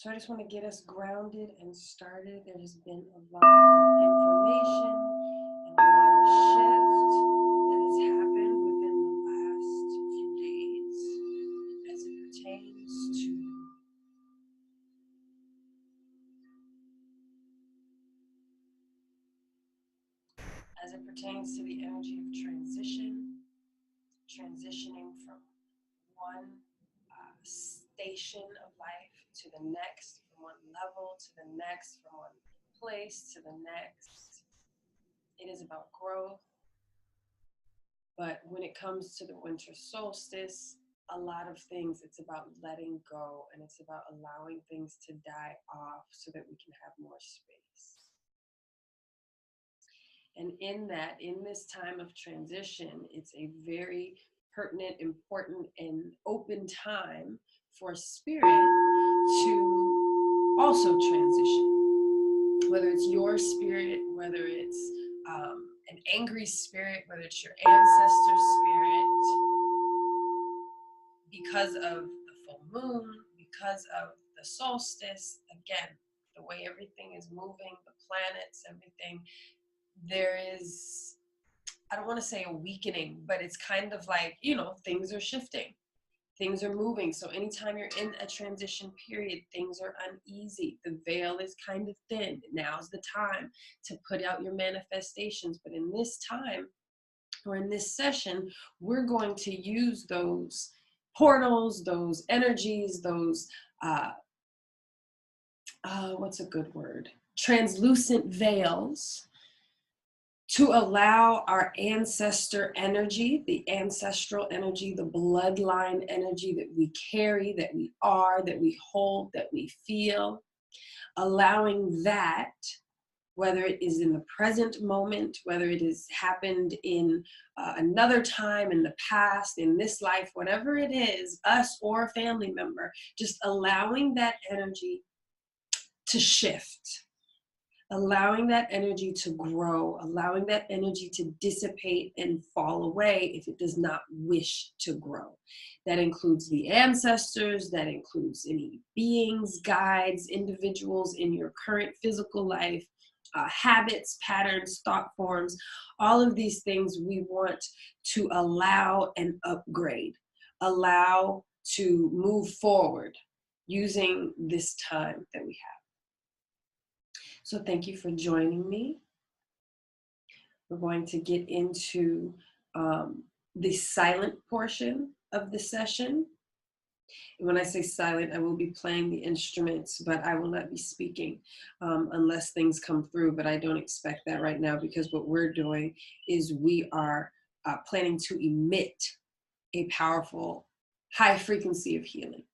So I just want to get us grounded and started. There has been a lot of information and a lot of shift that has happened within the last few days as it pertains to the energy of transitioning from one station of life to the next, from one level to the next, from one place to the next. It is about growth. But when it comes to the winter solstice, a lot of things, it's about letting go, and it's about allowing things to die off so that we can have more space. And in this time of transition, it's a very pertinent, important, and open time for spirit to also transition. Whether it's your spirit, whether it's an angry spirit, whether it's your ancestor spirit, because of the full moon, because of the solstice, again, the way everything is moving, the planets, everything, there is, I don't want to say a weakening, but it's kind of like, things are shifting. Things are moving. So anytime you're in a transition period, things are uneasy. The veil is kind of thin. Now's the time to put out your manifestations. But in this time, or in this session, we're going to use those portals, those energies, those, what's a good word? Translucent veils, to allow our ancestor energy, the ancestral energy, the bloodline energy that we carry, that we are, that we hold, that we feel, allowing that, whether it is in the present moment, whether it has happened in another time in the past, in this life, whatever it is, us or a family member, just allowing that energy to shift. Allowing that energy to grow, allowing that energy to dissipate and fall away if it does not wish to grow. That includes the ancestors, that includes any beings, guides, individuals in your current physical life, habits, patterns, thought forms, all of these things we want to allow and upgrade, allow to move forward using this time that we have. So thank you for joining me. We're going to get into the silent portion of the session. And when I say silent, I will be playing the instruments, but I will not be speaking unless things come through. But I don't expect that right now, because what we're doing is we are planning to emit a powerful high frequency of healing.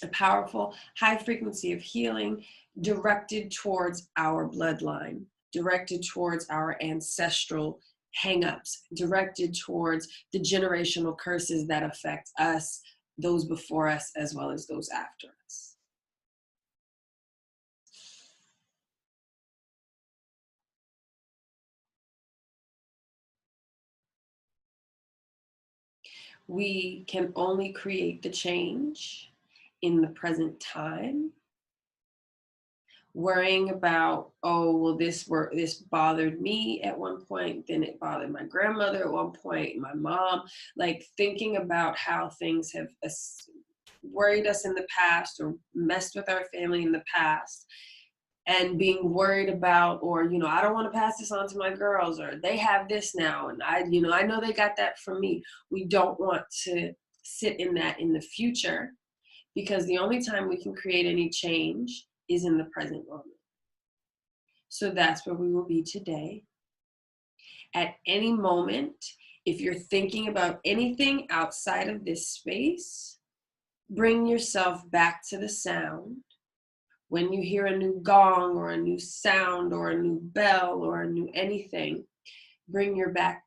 A powerful high frequency of healing directed towards our bloodline, directed towards our ancestral hangups, directed towards the generational curses that affect us, those before us, as well as those after us. We can only create the change in the present time. Worrying about, oh, well, this bothered me at one point, then it bothered my grandmother at one point, my mom, like thinking about how things have worried us in the past or messed with our family in the past, and being worried about, or, I don't want to pass this on to my girls, or they have this now, and I know they got that from me. We don't want to sit in that in the future, because the only time we can create any change is in the present moment. So that's where we will be today. At any moment, if you're thinking about anything outside of this space, bring yourself back to the sound. When you hear a new gong or a new sound or a new bell or a new anything, bring your breath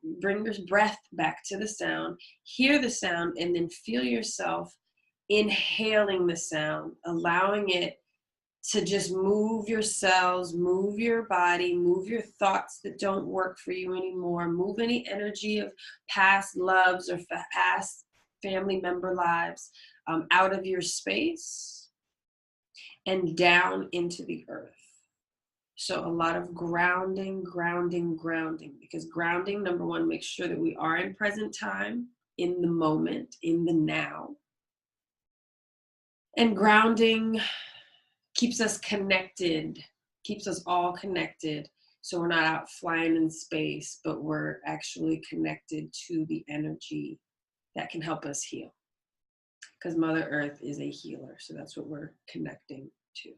back to the sound, hear the sound, and then feel yourself inhaling the sound, allowing it to just move your cells, move your body, move your thoughts that don't work for you anymore, move any energy of past loves or past family member lives out of your space. and down into the earth. So a lot of grounding, grounding, grounding, because grounding, number one, makes sure that we are in present time, in the moment, in the now. And grounding keeps us connected, keeps us all connected. So we're not out flying in space, but we're actually connected to the energy that can help us heal. Because Mother Earth is a healer. So that's what we're connecting to.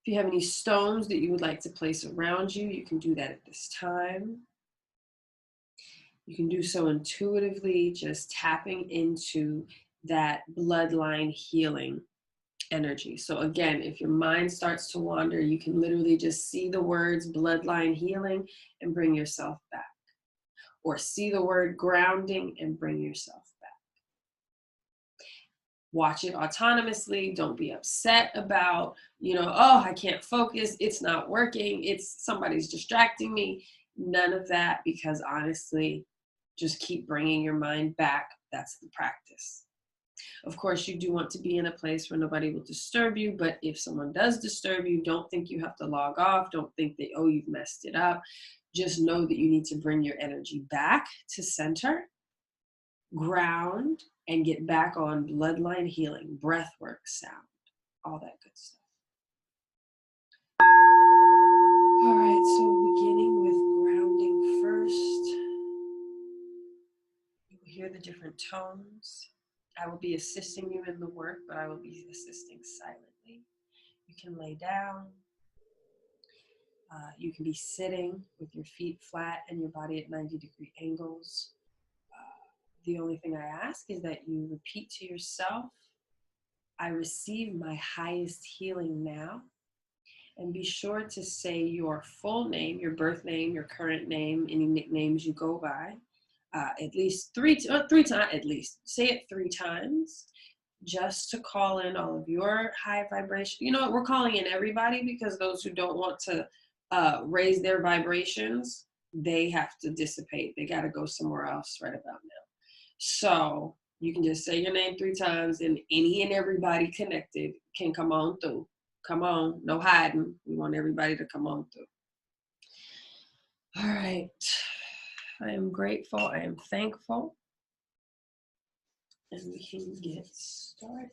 If you have any stones that you would like to place around you, you can do that at this time. You can do so intuitively, just tapping into that bloodline healing energy. So again, if your mind starts to wander, you can literally just see the words bloodline healing and bring yourself back. Or see the word grounding and bring yourself back. Watch it autonomously. Don't be upset about, oh, I can't focus. It's not working. Somebody's distracting me. None of that, because honestly, just keep bringing your mind back. That's the practice. Of course, you do want to be in a place where nobody will disturb you, but if someone does disturb you, don't think you have to log off. Don't think that, oh, you've messed it up. Just know that you need to bring your energy back to center, ground, and get back on bloodline healing, breath work, sound, all that good stuff. All right, so beginning with grounding first. You will hear the different tones. I will be assisting you in the work, but I will be assisting silently. You can lay down. You can be sitting with your feet flat and your body at 90-degree angles. The only thing I ask is that you repeat to yourself, I receive my highest healing now. And be sure to say your full name, your birth name, your current name, any nicknames you go by, at least three times, at least. Say it 3 times, just to call in all of your high vibration. You know what, we're calling in everybody, because those who don't want to raise their vibrations, they have to dissipate. They got to go somewhere else right about now. So you can just say your name 3 times, and any and everybody connected can come on through. Come on, no hiding. We want everybody to come on through. All right. I am grateful. I am thankful. And we can get started.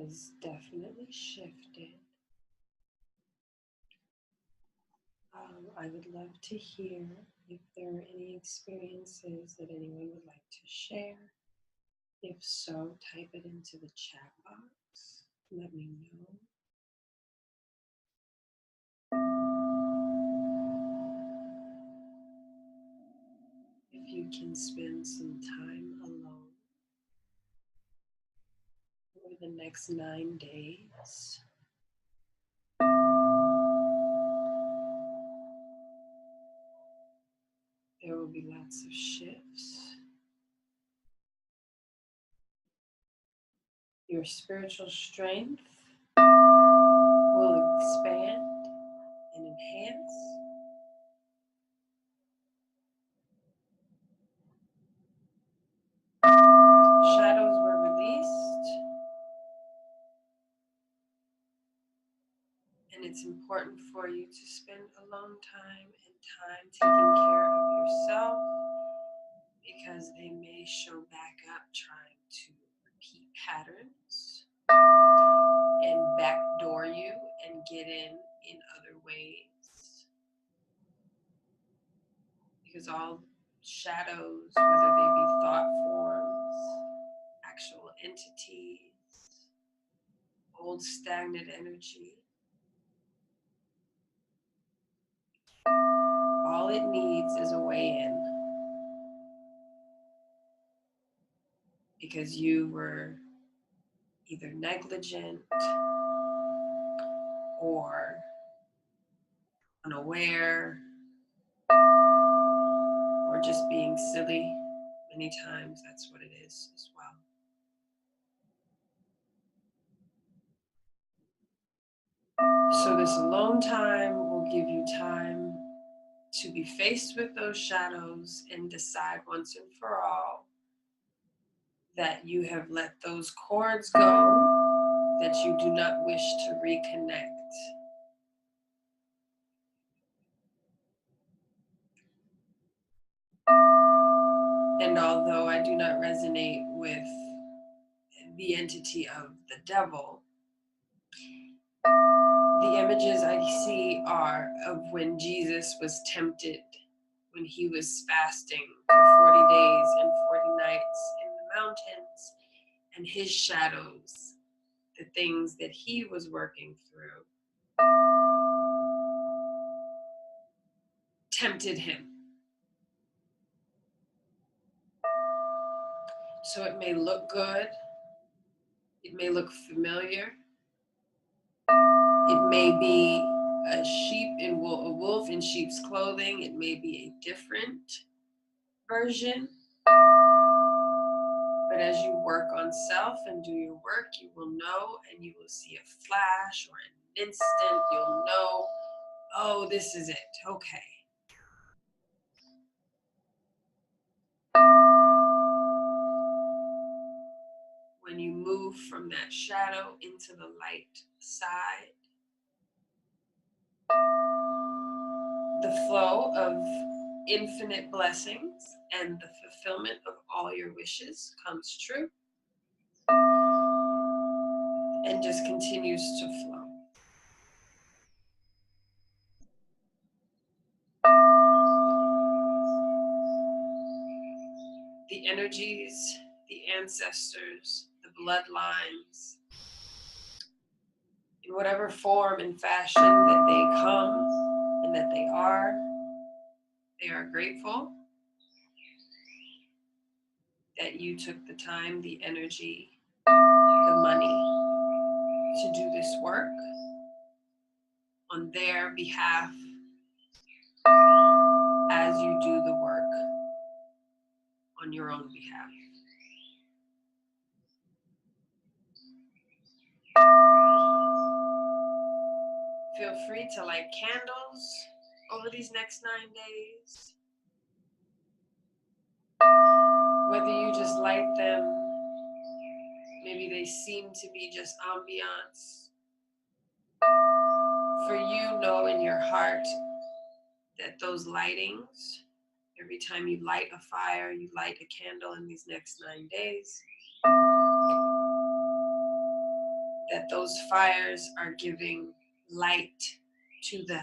has definitely shifted. I would love to hear if there are any experiences that anyone would like to share. If so, type it into the chat box. Let me know. If you can spend some time alone over the next 9 days, there will be lots of shifts. Your spiritual strength will expand and enhance. Shadows were released. And it's important for you to spend alone time and time taking care of yourself, because they may show back up trying to repeat patterns and backdoor you and get in other ways. Because all shadows, whether they be thought forms, actual entities, old stagnant energy, all it needs is a way in. Because you were either negligent or unaware or just being silly. Many times that's what it is as well. So this alone time will give you time to be faced with those shadows and decide once and for all that you have let those cords go, that you do not wish to reconnect. And although I do not resonate with the entity of the devil, the images I see are of when Jesus was tempted, when he was fasting for 40 days and 40 nights in the mountains, and his shadows, the things that he was working through, tempted him. So it may look good, it may look familiar, it may be a wolf in sheep's clothing, it may be a different version. But as you work on self and do your work, you will know, and you will see a flash or an instant. You'll know, oh, this is it. Okay. When you move from that shadow into the light side, the flow of infinite blessings and the fulfillment of all your wishes comes true and just continues to flow. The energies, the ancestors, the bloodlines, in whatever form and fashion that they come and that they are grateful that you took the time, the energy, the money to do this work on their behalf as you do the work on your own behalf. Feel free to light candles over these next 9 days. Whether you just light them, maybe they seem to be just ambiance. For you know in your heart that those lightings, every time you light a fire, you light a candle in these next 9 days, that those fires are giving light to the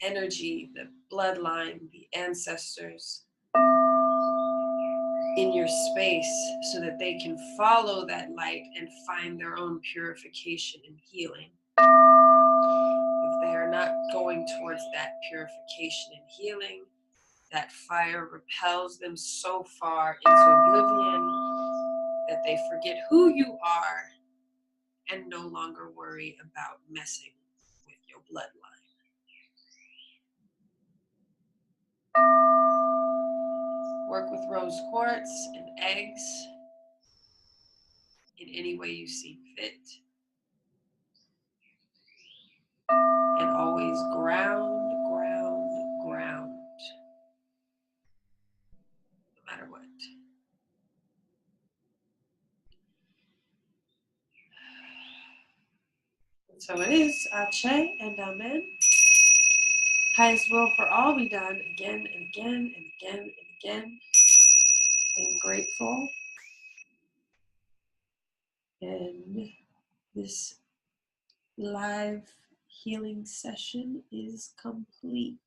energy, the bloodline, the ancestors in your space so that they can follow that light and find their own purification and healing. If they are not going towards that purification and healing, that fire repels them so far into oblivion that they forget who you are and no longer worry about messing with your bloodline. Work with rose quartz and eggs in any way you see fit. And always ground, ground, ground. No matter what. And so it is. Ashe and Amen. Highest will for all be done again and again and again and again. I'm grateful. And this live healing session is complete.